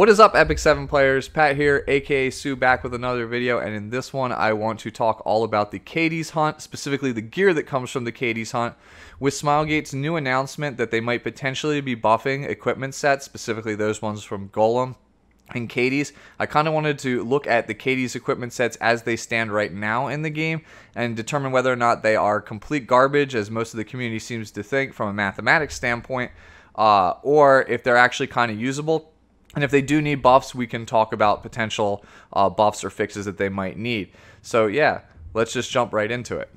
What is up, Epic 7 players? Pat here, aka Sue, back with another video, and in this one I want to talk all about the Caides hunt, specifically the gear that comes from the Caides hunt. With Smilegate's new announcement that they might potentially be buffing equipment sets, specifically those ones from Golem and Caides, I kind of wanted to look at the Caides equipment sets as they stand right now in the game and determine whether or not they are complete garbage, as most of the community seems to think from a mathematics standpoint, or if they're actually kind of usable. And if they do need buffs, we can talk about potential buffs or fixes that they might need. So yeah, let's just jump right into it.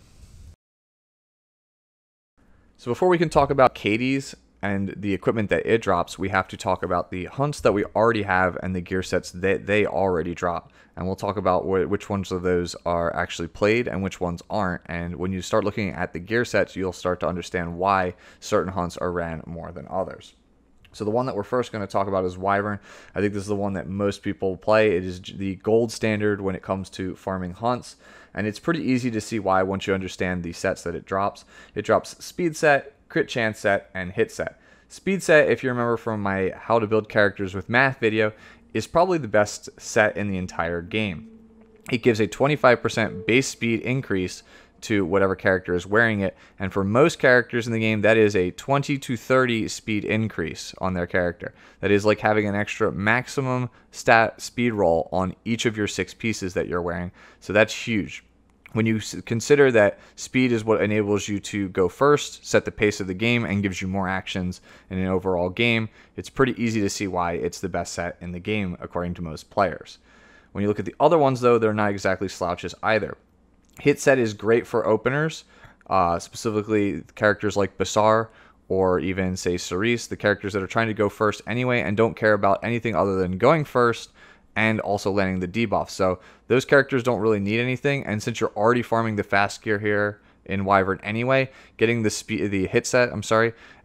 So before we can talk about Caides and the equipment that it drops, we have to talk about the hunts that we already have and the gear sets that they already drop. And we'll talk about which ones of those are actually played and which ones aren't. And when you start looking at the gear sets, you'll start to understand why certain hunts are ran more than others. So the one that we're first going to talk about is Wyvern. I think this is the one that most people play. It is the gold standard when it comes to farming hunts. And it's pretty easy to see why once you understand the sets that it drops. It drops speed set, crit chance set, and hit set. Speed set, if you remember from my how to build characters with math video, is probably the best set in the entire game. It gives a 25% base speed increase to whatever character is wearing it, and for most characters in the game that is a 20 to 30 speed increase on their character. That is like having an extra maximum stat speed roll on each of your 6 pieces that you're wearing, so that's huge. When you consider that speed is what enables you to go first, set the pace of the game, and gives you more actions in an overall game, it's pretty easy to see why it's the best set in the game according to most players. When you look at the other ones though, they're not exactly slouches either. Hit set is great for openers, specifically characters like Basar or even, say, Cerise, the characters that are trying to go first anyway and don't care about anything other than going first and also landing the debuff. So those characters don't really need anything, and since you're already farming the fast gear here in Wyvern anyway, getting the hit set,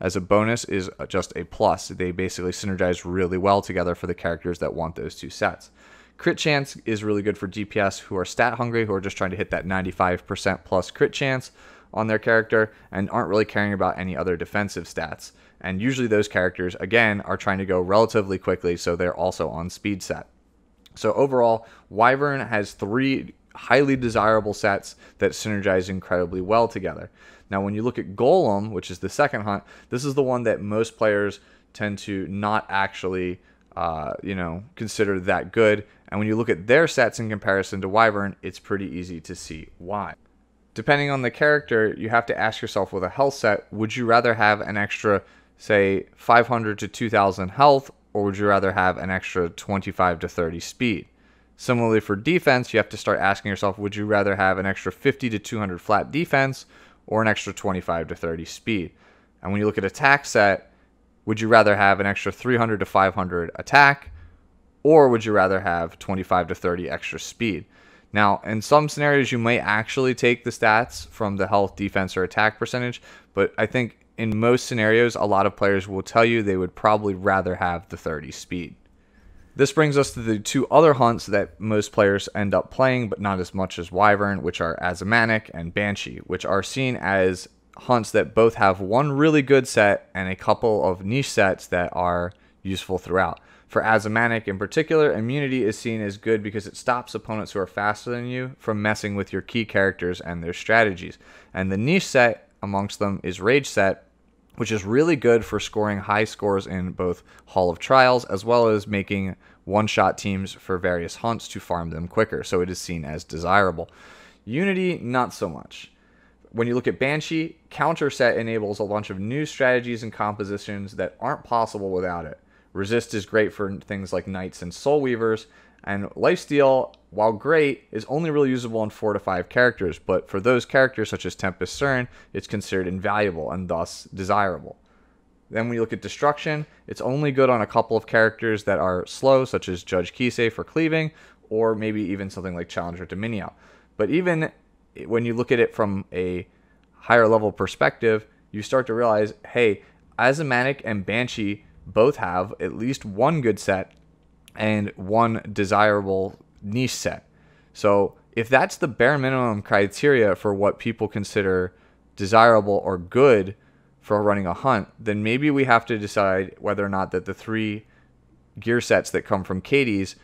as a bonus is just a plus. They basically synergize really well together for the characters that want those two sets. Crit chance is really good for DPS who are stat hungry, who are just trying to hit that 95% plus crit chance on their character and aren't really caring about any other defensive stats. And usually those characters, again, are trying to go relatively quickly, so they're also on speed set. So overall, Wyvern has 3 highly desirable sets that synergize incredibly well together. Now when you look at Golem, which is the second hunt, this is the one that most players tend to not actually consider that good. And when you look at their sets in comparison to Wyvern, it's pretty easy to see why. Depending on the character, you have to ask yourself with a health set, would you rather have an extra, say, 500 to 2000 health, or would you rather have an extra 25 to 30 speed? Similarly for defense, you have to start asking yourself, would you rather have an extra 50 to 200 flat defense, or an extra 25 to 30 speed? And when you look at attack set, would you rather have an extra 300 to 500 attack, or would you rather have 25 to 30 extra speed? Now, in some scenarios, you may actually take the stats from the health, defense, or attack percentage, but I think in most scenarios, a lot of players will tell you they would probably rather have the 30 speed. This brings us to the 2 other hunts that most players end up playing, but not as much as Wyvern, which are Azamanic and Banshee, which are seen as hunts that both have one really good set and a couple of niche sets that are useful throughout. For Azamanic in particular, immunity is seen as good because it stops opponents who are faster than you from messing with your key characters and their strategies. And the niche set amongst them is Rage set, which is really good for scoring high scores in both Hall of Trials as well as making one-shot teams for various hunts to farm them quicker, so it is seen as desirable. Unity, not so much. When you look at Banshee, counter set enables a bunch of new strategies and compositions that aren't possible without it. Resist is great for things like Knights and Soul Weavers, and Lifesteal, while great, is only really usable on 4 to 5 characters, but for those characters such as Tempest Cern, it's considered invaluable and thus desirable. Then when you look at Destruction, it's only good on a couple of characters that are slow, such as Judge Kisei for cleaving, or maybe even something like Challenger Dominio. But even when you look at it from a higher level perspective, you start to realize, hey, Azamanic and Banshee both have at least one good set and one desirable niche set. So if that's the bare minimum criteria for what people consider desirable or good for running a hunt, then maybe we have to decide whether or not that the 3 gear sets that come from Caides,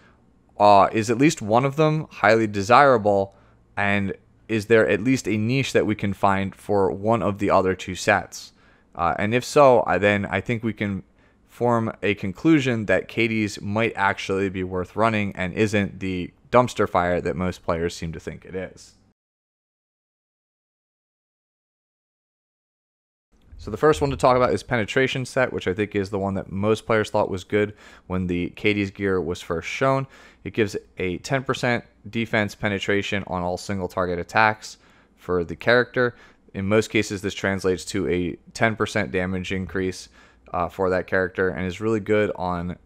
is at least one of them highly desirable, and is there at least a niche that we can find for one of the other two sets? And if so, then I think we can form a conclusion that Caides might actually be worth running and isn't the dumpster fire that most players seem to think it is. So the first one to talk about is Penetration Set, which I think is the one that most players thought was good when the Caides gear was first shown. It gives a 10% defense penetration on all single target attacks for the character. In most cases, this translates to a 10% damage increase for that character, and is really good on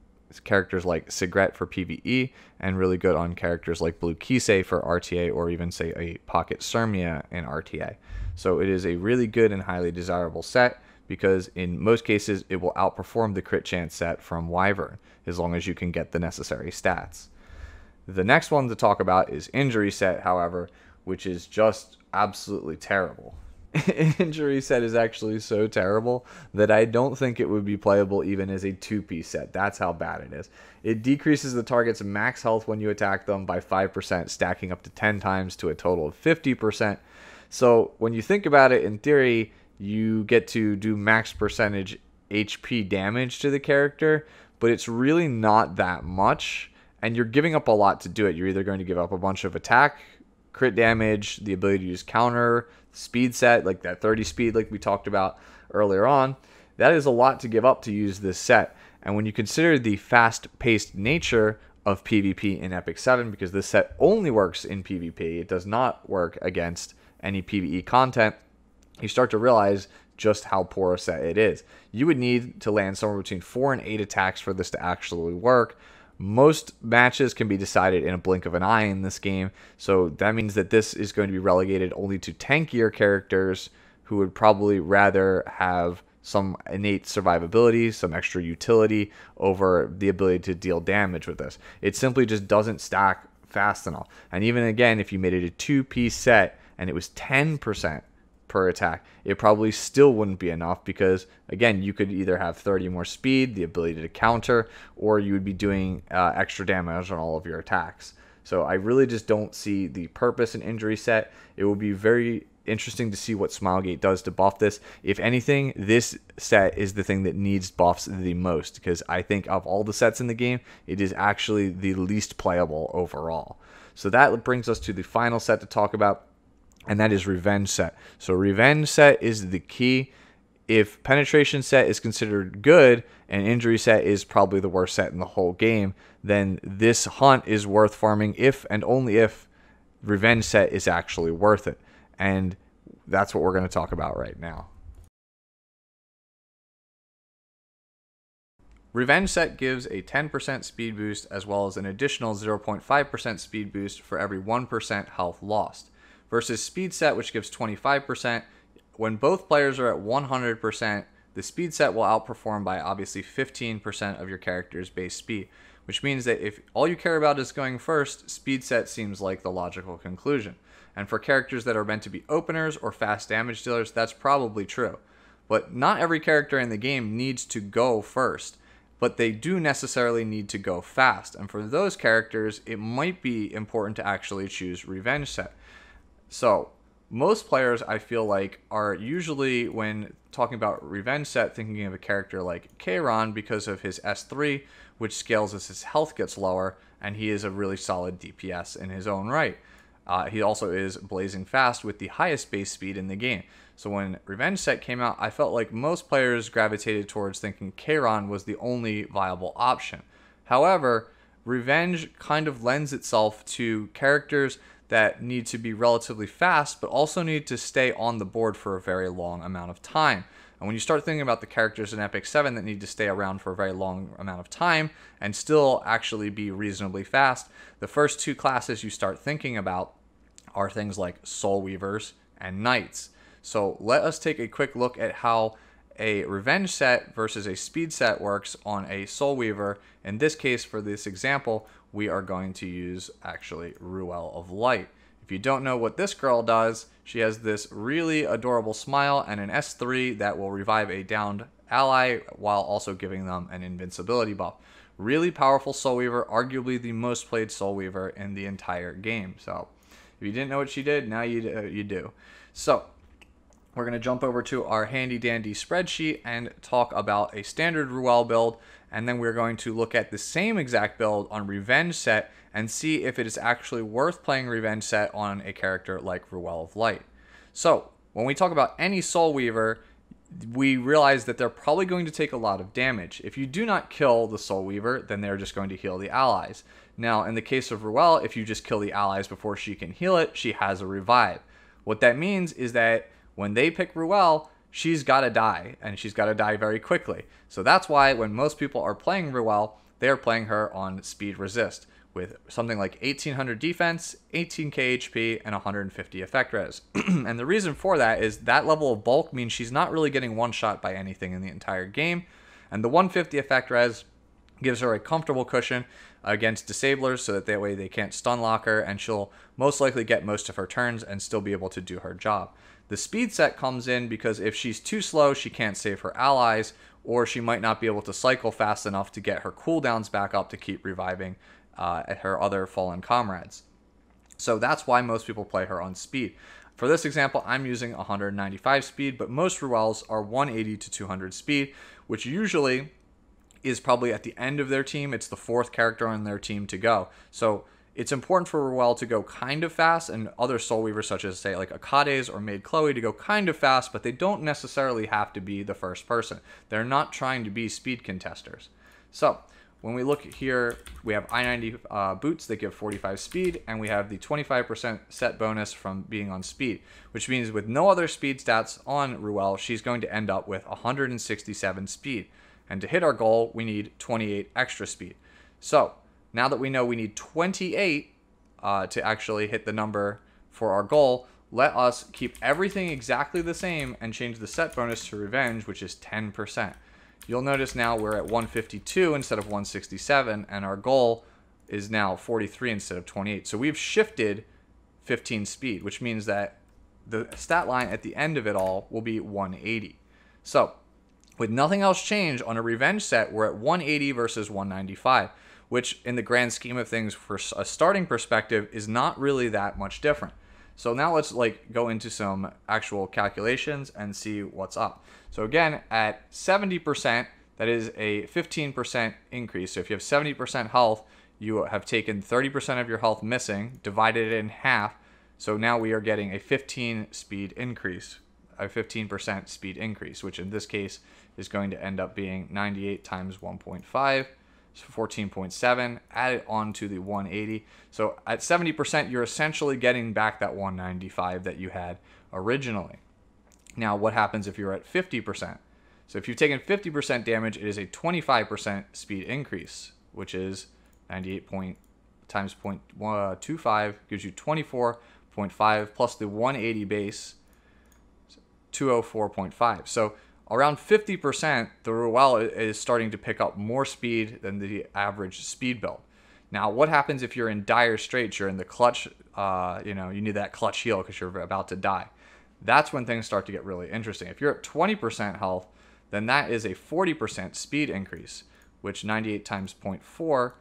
characters like Sigret for PvE, and really good on characters like Blue Kisei for RTA, or even say a Pocket Sirmia in RTA. So it is a really good and highly desirable set, because in most cases it will outperform the crit chance set from Wyvern, as long as you can get the necessary stats. The next one to talk about is Injury Set, however, which is just absolutely terrible. Injury Set is actually so terrible that I don't think it would be playable even as a 2-piece set. That's how bad it is. It decreases the target's max health when you attack them by 5%, stacking up to 10 times to a total of 50%. So when you think about it, in theory, you get to do max percentage HP damage to the character, but it's really not that much, and you're giving up a lot to do it. You're either going to give up a bunch of attack, crit damage, the ability to use counter, speed set, like that 30 speed like we talked about earlier on. That is a lot to give up to use this set. And when you consider the fast-paced nature of PvP in Epic 7, because this set only works in PvP, it does not work against any PvE content, you start to realize just how poor a set it is. You would need to land somewhere between 4 and 8 attacks for this to actually work. Most matches can be decided in a blink of an eye in this game, so that means that this is going to be relegated only to tankier characters who would probably rather have some innate survivability, some extra utility over the ability to deal damage with this. It simply just doesn't stack fast enough. And even again, if you made it a 2-piece set and it was 10% per attack, it probably still wouldn't be enough, because again, you could either have 30 more speed, the ability to counter, or you would be doing extra damage on all of your attacks. So I really just don't see the purpose in Injury Set. It will be very interesting to see what Smilegate does to buff this. If anything, this set is the thing that needs buffs the most, because I think of all the sets in the game, it is actually the least playable overall. So that brings us to the final set to talk about, and that is Revenge Set. So Revenge Set is the key. If Penetration Set is considered good and Injury Set is probably the worst set in the whole game, then this hunt is worth farming if and only if Revenge Set is actually worth it. And that's what we're going to talk about right now. Revenge Set gives a 10% speed boost as well as an additional 0.5% speed boost for every 1% health lost, versus Speed Set, which gives 25%. When both players are at 100%, the Speed Set will outperform by obviously 15% of your character's base speed, which means that if all you care about is going first, Speed Set seems like the logical conclusion. And for characters that are meant to be openers or fast damage dealers, that's probably true. But not every character in the game needs to go first, but they do necessarily need to go fast. And for those characters, it might be important to actually choose Revenge Set. So most players, I feel like, are usually, when talking about Revenge Set, thinking of a character like Kairon because of his S3, which scales as his health gets lower, and he is a really solid DPS in his own right. He also is blazing fast with the highest base speed in the game. So when Revenge Set came out, I felt like most players gravitated towards thinking Kairon was the only viable option. However, Revenge kind of lends itself to characters that need to be relatively fast, but also need to stay on the board for a very long amount of time. And when you start thinking about the characters in Epic 7 that need to stay around for a very long amount of time and still actually be reasonably fast, the first two classes you start thinking about are things like Soul Weavers and Knights. So let us take a quick look at how a Revenge Set versus a Speed Set works on a Soul Weaver. In this case, for this example, we are going to use actually Ruel of Light. If you don't know what this girl does, she has this really adorable smile and an S3 that will revive a downed ally while also giving them an invincibility buff. Really powerful Soul Weaver, arguably the most played Soul Weaver in the entire game. So if you didn't know what she did, now you do. So we're going to jump over to our handy dandy spreadsheet and talk about a standard Ruel build, and then we're going to look at the same exact build on Revenge Set and see if it is actually worth playing Revenge Set on a character like Ruel of Light. So when we talk about any Soul Weaver, we realize that they're probably going to take a lot of damage. If you do not kill the Soul Weaver, then they're just going to heal the allies. Now, in the case of Ruel, if you just kill the allies before she can heal it, she has a revive. What that means is that when they pick Ruel, she's got to die, and she's got to die very quickly. So that's why when most people are playing Ruel, they're playing her on speed resist with something like 1800 defense, 18k HP, and 150 effect res. And the reason for that is that level of bulk means she's not really getting one-shot by anything in the entire game, and the 150 effect res gives her a comfortable cushion against disablers so that way they can't stun lock her, and she'll most likely get most of her turns and still be able to do her job. The speed set comes in because if she's too slow, she can't save her allies, or she might not be able to cycle fast enough to get her cooldowns back up to keep reviving her other fallen comrades. So that's why most people play her on speed. For this example, I'm using 195 speed, but most Ruels are 180 to 200 speed, which usually is probably at the end of their team. It's the fourth character on their team to go. So it's important for Ruel to go kind of fast, and other Soul Weavers such as, say, like a Caides or Maid Chloe to go kind of fast, but they don't necessarily have to be the first person. They're not trying to be speed contesters. So when we look here, we have I-90 boots that give 45 speed, and we have the 25% set bonus from being on speed, which means with no other speed stats on Ruel, she's going to end up with 167 speed. And to hit our goal, we need 28 extra speed. So now that we know we need 28 to actually hit the number for our goal, let us keep everything exactly the same and change the set bonus to Revenge, which is 10%. You'll notice now we're at 152 instead of 167, and our goal is now 43 instead of 28. So we've shifted 15 speed, which means that the stat line at the end of it all will be 180. So with nothing else changed on a Revenge set, we're at 180 versus 195, which in the grand scheme of things for a starting perspective is not really that much different. So now let's go into some actual calculations and see what's up. So again, at 70%, that is a 15% increase. So if you have 70% health, you have taken 30% of your health missing, divided it in half. So now we are getting a 15% speed increase, which in this case is going to end up being 98 times 1.5. So 14.7, add it on to the 180. So at 70%, you're essentially getting back that 195 that you had originally. Now, what happens if you're at 50%? So if you've taken 50% damage, it is a 25% speed increase, which is 98 times 0.25 gives you 24.5 plus the 180 base, 204.5. So around 50%, the Ruel is starting to pick up more speed than the average speed build. Now, what happens if you're in dire straits? You're in the clutch, you need that clutch heal because you're about to die. That's when things start to get really interesting. If you're at 20% health, then that is a 40% speed increase, which 98 times 0.4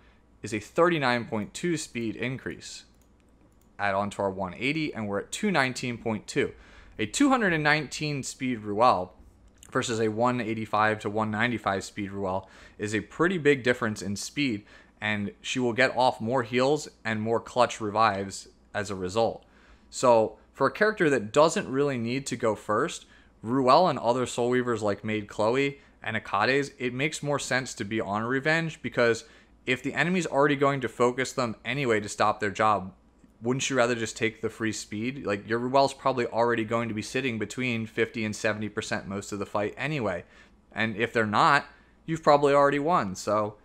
is a 39.2 speed increase. Add on to our 180, and we're at 219.2. A 219 speed Ruel versus a 185 to 195 speed Ruel is a pretty big difference in speed, and she will get off more heals and more clutch revives as a result. So for a character that doesn't really need to go first, Ruel and other Soul Weavers like Maid Chloe and Caides, it makes more sense to be on Revenge, because if the enemy's already going to focus them anyway to stop their job, wouldn't you rather just take the free speed? Like, your Ruel's probably already going to be sitting between 50 and 70% most of the fight anyway. And if they're not, you've probably already won. So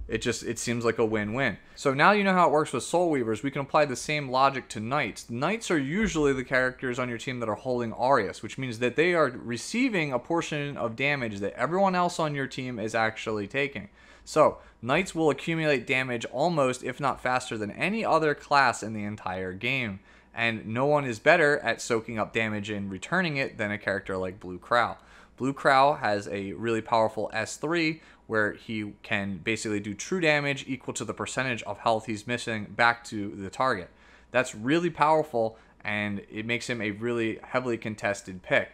it seems like a win-win. So now you know how it works with Soul Weavers. We can apply the same logic to Knights. Knights are usually the characters on your team that are holding Aureus, which means that they are receiving a portion of damage that everyone else on your team is actually taking. So Knights will accumulate damage almost, if not faster, than any other class in the entire game. And no one is better at soaking up damage and returning it than a character like Blue Crow. Blue Crow has a really powerful S3, where he can basically do true damage equal to the percentage of health he's missing back to the target. That's really powerful, and it makes him a really heavily contested pick.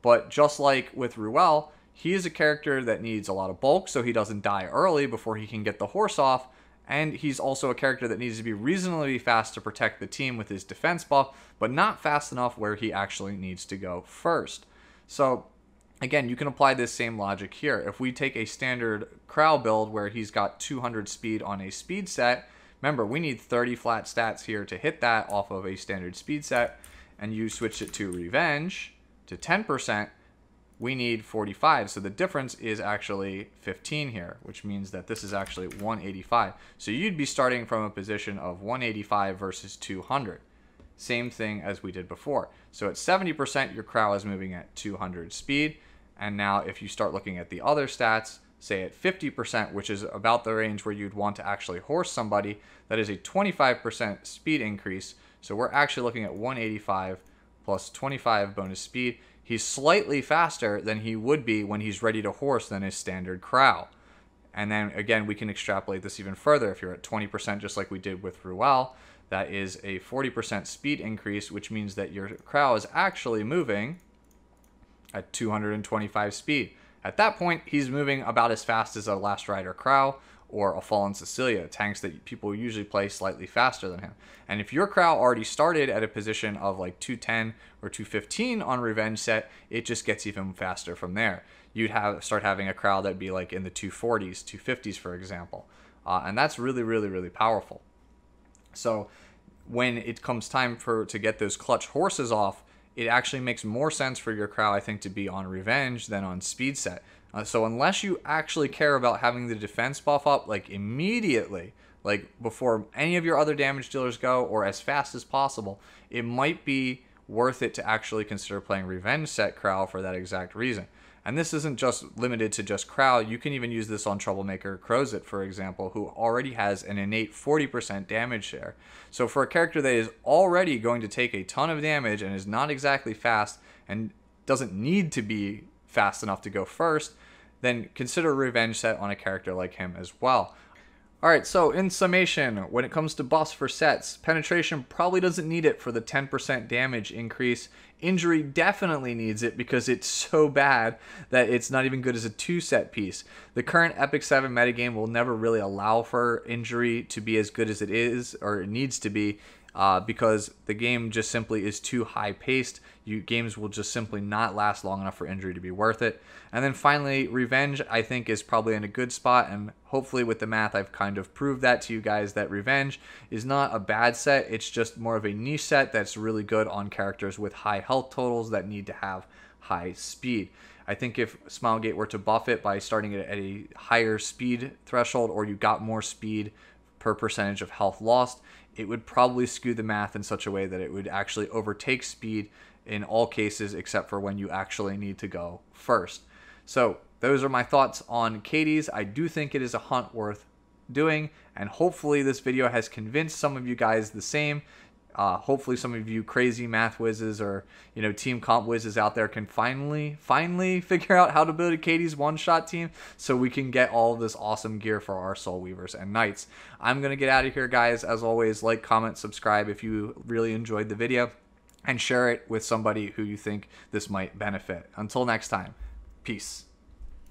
But just like with Ruel, he is a character that needs a lot of bulk so he doesn't die early before he can get the horse off, and he's also a character that needs to be reasonably fast to protect the team with his defense buff, but not fast enough where he actually needs to go first. So again, you can apply this same logic here. If we take a standard Crow build where he's got 200 speed on a speed set, remember, we need 30 flat stats here to hit that off of a standard speed set, and you switch it to Revenge to 10%, we need 45. So the difference is actually 15 here, which means that this is actually 185. So you'd be starting from a position of 185 versus 200. Same thing as we did before. So at 70%, your Crow is moving at 200 speed. And now if you start looking at the other stats, say at 50%, which is about the range where you'd want to actually horse somebody, that is a 25% speed increase. So we're actually looking at 185 plus 25 bonus speed. He's slightly faster than he would be when he's ready to horse than his standard Crow. And then again, we can extrapolate this even further. If you're at 20%, just like we did with Ruel, that is a 40% speed increase, which means that your Crow is actually moving at 225 speed. At that point, he's moving about as fast as a Last Rider Crow or a Fallen Cecilia, tanks that people usually play slightly faster than him. And if your Crow already started at a position of like 210 or 215 on Revenge set, it just gets even faster from there. You'd start having a Crow that'd be like in the 240s, 250s, for example. And that's really, really, really powerful. So when it comes time to get those clutch horses off, it actually makes more sense for your Crow, I think, to be on Revenge than on speed set. So unless you actually care about having the defense buff up like immediately, like before any of your other damage dealers go or as fast as possible, it might be worth it to actually consider playing Revenge set Crow for that exact reason. And this isn't just limited to just Crow. You can even use this on Troublemaker Crozet, for example, who already has an innate 40% damage share. So for a character that is already going to take a ton of damage and is not exactly fast and doesn't need to be fast enough to go first, then consider Revenge set on a character like him as well. Alright, so in summation, when it comes to buffs for sets, Penetration probably doesn't need it for the 10% damage increase. Injury definitely needs it because it's so bad that it's not even good as a 2-set piece. The current Epic 7 metagame will never really allow for Injury to be as good as it is, or it needs to be, because the game just simply is too high-paced. Games will just simply not last long enough for Injury to be worth it. And then finally, Revenge, I think, is probably in a good spot, and hopefully with the math, I've kind of proved that to you guys, that Revenge is not a bad set. It's just more of a niche set that's really good on characters with high health totals that need to have high speed. I think if Smilegate were to buff it by starting it at a higher speed threshold, or you got more speed per percentage of health lost, it would probably skew the math in such a way that it would actually overtake speed in all cases except for when you actually need to go first. So those are my thoughts on Caides. I do think it is a hunt worth doing, and hopefully this video has convinced some of you guys the same. Hopefully some of you crazy math whizzes or team comp whizzes out there can finally figure out how to build a Caides one-shot team so we can get all of this awesome gear for our Soul Weavers and Knights. I'm going to get out of here, guys. As always, like, comment, subscribe if you really enjoyed the video, and share it with somebody who you think this might benefit. Until next time, peace.